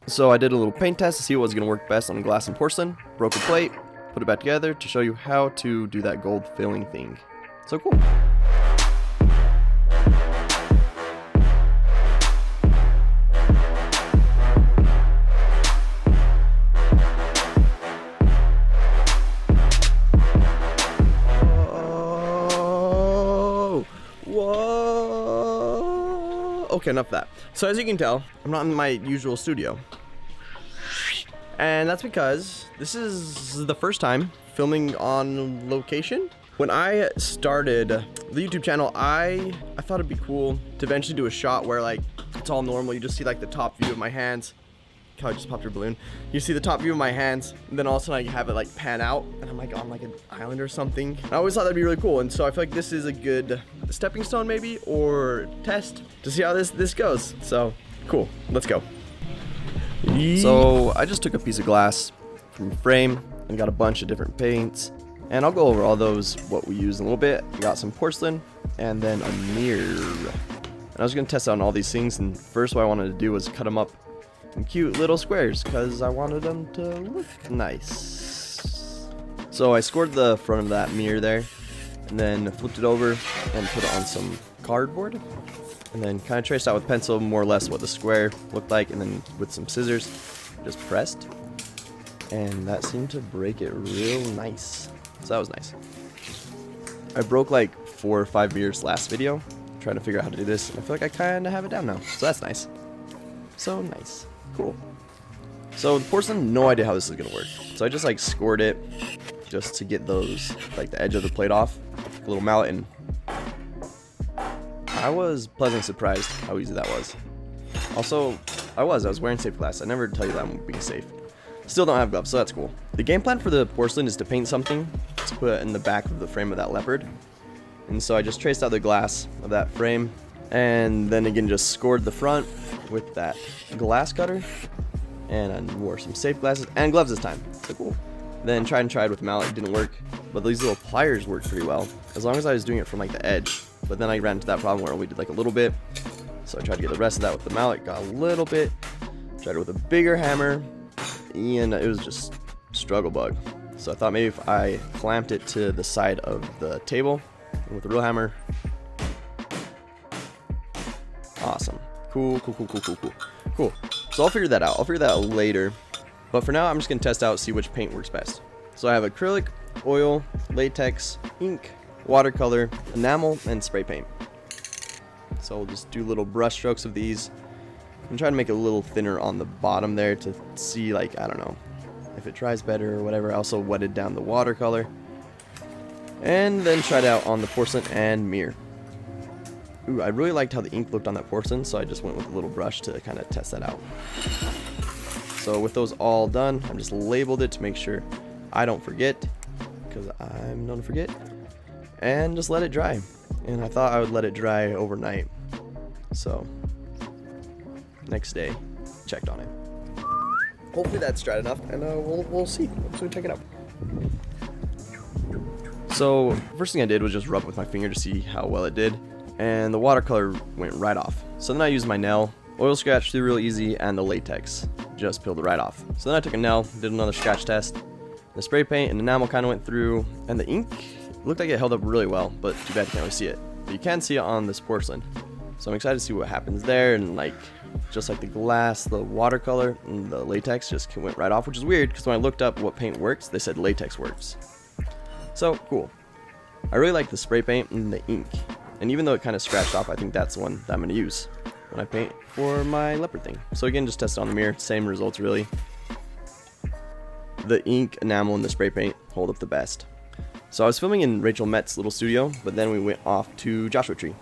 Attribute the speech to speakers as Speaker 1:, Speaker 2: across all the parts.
Speaker 1: So I did a little paint test to see what was going to work best on glass and porcelain, broke a plate, put it back together to show you how to do that gold filling thing. So cool. Whoa! Okay, enough of that. So as you can tell, I'm not in my usual studio. And that's because this is the first time filming on location. When I started the YouTube channel, I thought it'd be cool to eventually do a shot where like it's all normal. You just see like the top view of my hands. God, I just popped your balloon. You see the top view of my hands, and then all of a sudden I have it like pan out, and I'm like on like an island or something. I always thought that'd be really cool, and so I feel like this is a good stepping stone maybe, or test to see how this goes. So cool, let's go. So I just took a piece of glass from a frame and got a bunch of different paints, and I'll go over all those, what we use in a little bit. Got some porcelain and then a mirror. And I was gonna test out on all these things, and first what I wanted to do was cut them up in cute little squares because I wanted them to look nice. So I scored the front of that mirror there and then flipped it over and put it on some cardboard, and then kind of traced out with pencil more or less what the square looked like, and then with some scissors just pressed, and that seemed to break it real nice. So that was nice. I broke like 4 or 5 mirrors last video trying to figure out how to do this, and I feel like I kind of have it down now, so that's nice. So nice. Cool. So the porcelain, no idea how this is gonna work, so I just like scored it just to get those, like the edge of the plate off, a little mallet, and I was pleasantly surprised how easy that was. Also, I was wearing safe glass. I never tell you that I'm being safe. Still don't have gloves, so that's cool. The game plan for the porcelain is to paint something to put in the back of the frame of that leopard, and so I just traced out the glass of that frame, and then again just scored the front with that glass cutter, and I wore some safe glasses and gloves this time. So cool. Then tried with mallet, it didn't work, but these little pliers worked pretty well as long as I was doing it from like the edge. But then I ran into that problem where we did like a little bit, so I tried to get the rest of that with the mallet, got a little bit, tried it with a bigger hammer, and it was just struggle bug. So I thought maybe if I clamped it to the side of the table with a real hammer. Awesome. Cool. So I'll figure that out. I'll figure that out later. But for now, I'm just going to test out, see which paint works best. So I have acrylic, oil, latex, ink, watercolor, enamel, and spray paint. So we'll just do little brush strokes of these and try to make it a little thinner on the bottom there to see, like, I don't know, if it dries better or whatever. I also wetted down the watercolor and then tried out on the porcelain and mirror. Ooh, I really liked how the ink looked on that porcelain, so I just went with a little brush to kind of test that out. So with those all done, I just labeled it to make sure I don't forget, because I'm known to forget, and just let it dry. And I thought I would let it dry overnight. So next day, checked on it. Hopefully that's dried enough, and we'll see. Let's check it out. So first thing I did was just rub it with my finger to see how well it did, and the watercolor went right off. So then I used my nail, oil scratch through real easy, and the latex just peeled it right off. So then I took a nail, did another scratch test. The spray paint and enamel kind of went through, and the ink looked like it held up really well, but too bad you can't really see it. But you can see it on this porcelain. So I'm excited to see what happens there, and like just like the glass, the watercolor and the latex just went right off, which is weird because when I looked up what paint works, they said latex works. So cool. I really like the spray paint and the ink, and even though it kind of scratched off, I think that's the one that I'm going to use when I paint for my leopard thing. So again, just test it on the mirror, same results really. The ink, enamel, and the spray paint hold up the best. So I was filming in Rachel Metz's little studio, but then we went off to Joshua Tree.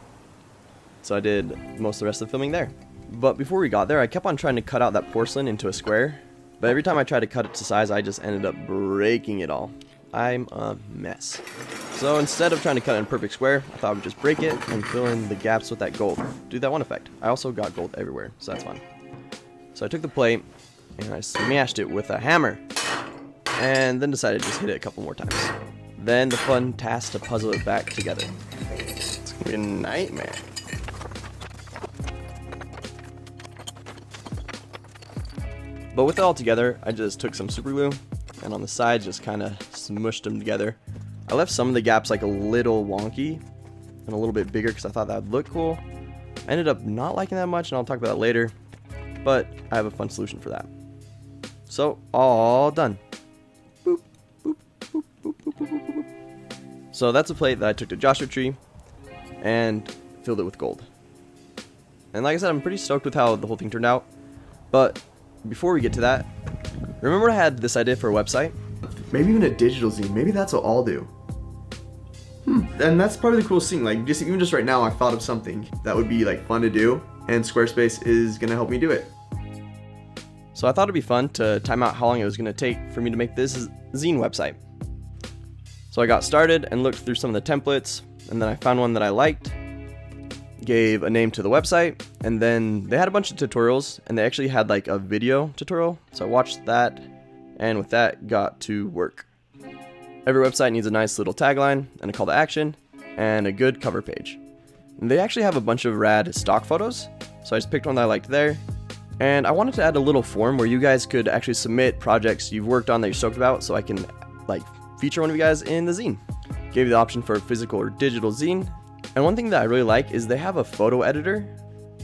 Speaker 1: So I did most of the rest of the filming there. But before we got there, I kept on trying to cut out that porcelain into a square, but every time I tried to cut it to size, I just ended up breaking it all. I'm a mess. So instead of trying to cut it in a perfect square, I thought I would just break it and fill in the gaps with that gold. Do that one effect. I also got gold everywhere, so that's fun. So I took the plate and I smashed it with a hammer, and then decided to just hit it a couple more times. Then the fun task to puzzle it back together. It's gonna be a nightmare. But with it all together, I just took some super glue and on the sides just kind of smushed them together. I left some of the gaps like a little wonky and a little bit bigger because I thought that would look cool. I ended up not liking that much, and I'll talk about that later, but I have a fun solution for that. So, all done. Boop, boop, boop, boop, boop, boop, boop, boop. So that's a plate that I took to Joshua Tree and filled it with gold. And like I said, I'm pretty stoked with how the whole thing turned out. But before we get to that, remember I had this idea for a website? Maybe even a digital zine. Maybe that's what I'll do. And that's probably the coolest thing. Like, even just right now, I thought of something that would be like fun to do, and Squarespace is gonna help me do it. So I thought it'd be fun to time out how long it was gonna take for me to make this zine website. So I got started and looked through some of the templates, and then I found one that I liked, gave a name to the website, and then they had a bunch of tutorials, and they actually had like a video tutorial. So I watched that, and with that, got to work. Every website needs a nice little tagline and a call to action and a good cover page. And they actually have a bunch of rad stock photos, so I just picked one that I liked there. And I wanted to add a little form where you guys could actually submit projects you've worked on that you're stoked about, so I can like feature one of you guys in the zine. Gave you the option for physical or digital zine. And one thing that I really like is they have a photo editor,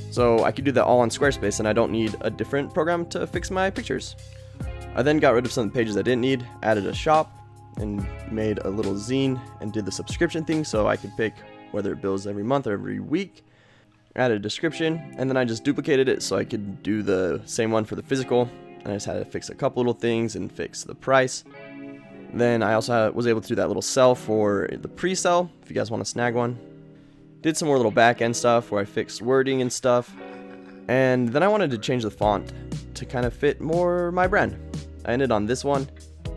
Speaker 1: so I could do that all on Squarespace and I don't need a different program to fix my pictures. I then got rid of some of the pages I didn't need, added a shop, and made a little zine and did the subscription thing so I could pick whether it bills every month or every week. Added a description, and then I just duplicated it so I could do the same one for the physical, and I just had to fix a couple little things and fix the price. Then I also was able to do that little sell for the pre-sell if you guys want to snag one. Did some more little back end stuff where I fixed wording and stuff, and then I wanted to change the font to kind of fit more my brand. I ended on this one,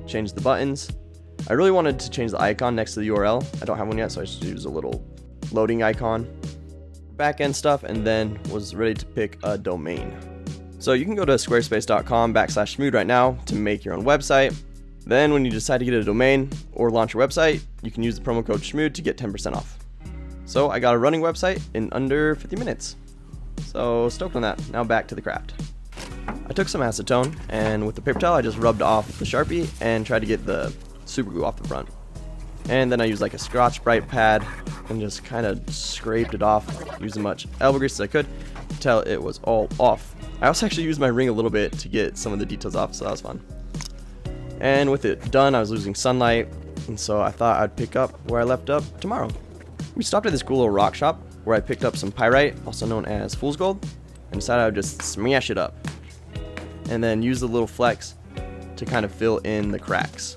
Speaker 1: changed the buttons. I really wanted to change the icon next to the URL. I don't have one yet, so I just use a little loading icon. Back end stuff, and then was ready to pick a domain. So you can go to squarespace.com/Shmoxd right now to make your own website. Then when you decide to get a domain or launch your website, you can use the promo code Shmoxd to get 10% off. So I got a running website in under 50 minutes. So stoked on that. Now back to the craft. I took some acetone, and with the paper towel I just rubbed off the Sharpie and tried to get the super glue off the front. And then I used like a Scotch-Brite pad and just kind of scraped it off, used as much elbow grease as I could until it was all off. I also actually used my ring a little bit to get some of the details off, so that was fun. And with it done, I was losing sunlight, and so I thought I'd pick up where I left up tomorrow. We stopped at this cool little rock shop where I picked up some pyrite, also known as fool's gold, and decided I would just smash it up. And then use the little flex to kind of fill in the cracks.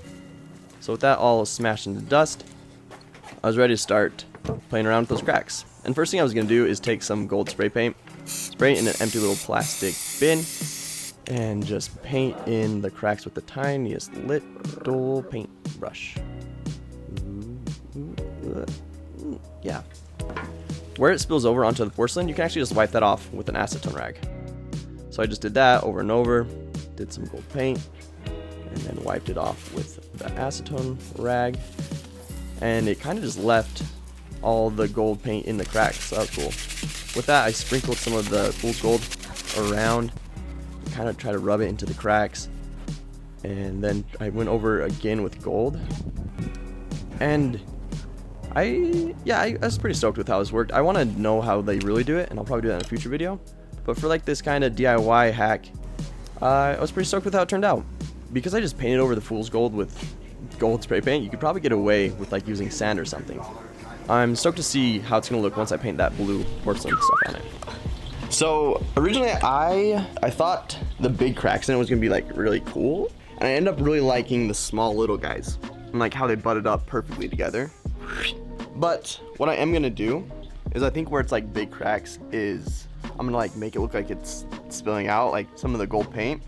Speaker 1: So with that all smashed into dust, I was ready to start playing around with those cracks. And first thing I was going to do is take some gold spray paint, spray it in an empty little plastic bin, and just paint in the cracks with the tiniest little paint brush. Yeah. Where it spills over onto the porcelain, you can actually just wipe that off with an acetone rag. So I just did that over and over, did some gold paint, and then wiped it off with the acetone rag, and it kind of just left all the gold paint in the cracks, so that was cool. With that, I sprinkled some of the fool's gold around, kind of try to rub it into the cracks, and then I went over again with gold, and I was pretty stoked with how this worked. I want to know how they really do it, and I'll probably do that in a future video, but for like this kind of DIY hack, I was pretty stoked with how it turned out. Because I just painted over the fool's gold with gold spray paint, you could probably get away with like using sand or something. I'm stoked to see how it's gonna look once I paint that blue porcelain stuff on it. So originally I thought the big cracks in it was gonna be like really cool, and I ended up really liking the small little guys and like how they butted up perfectly together. But what I am gonna do is I think where it's like big cracks is I'm gonna like make it look like it's spilling out like some of the gold paint.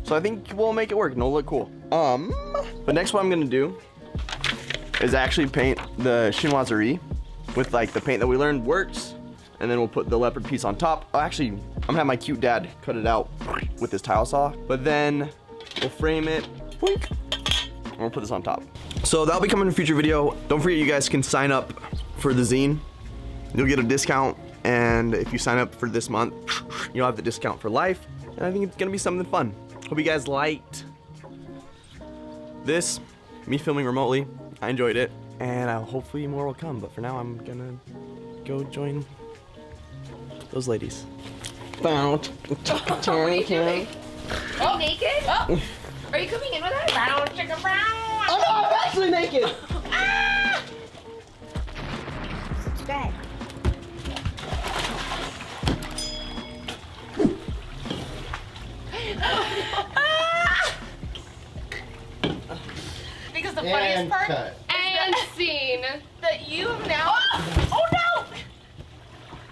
Speaker 1: So I think we'll make it work and it'll look cool. But next what I'm gonna do is actually paint the chinoiserie with like the paint that we learned works, and then we'll put the leopard piece on top. Oh, actually, I'm gonna have my cute dad cut it out with this tile saw, but then we'll frame it, boink, and we'll put this on top. So that'll be coming in a future video. Don't forget you guys can sign up for the zine. You'll get a discount, and if you sign up for this month, you'll have the discount for life. and I think it's gonna be something fun. Hope you guys liked this, me filming remotely. I enjoyed it, and hopefully more will come, but for now I'm gonna go join those ladies.
Speaker 2: Are you naked? Oh. Are you coming in with us? Brown, chicken brown.
Speaker 1: Oh no, I'm actually naked!
Speaker 2: Good. Because the funniest part
Speaker 3: cut.
Speaker 2: and scene that you have now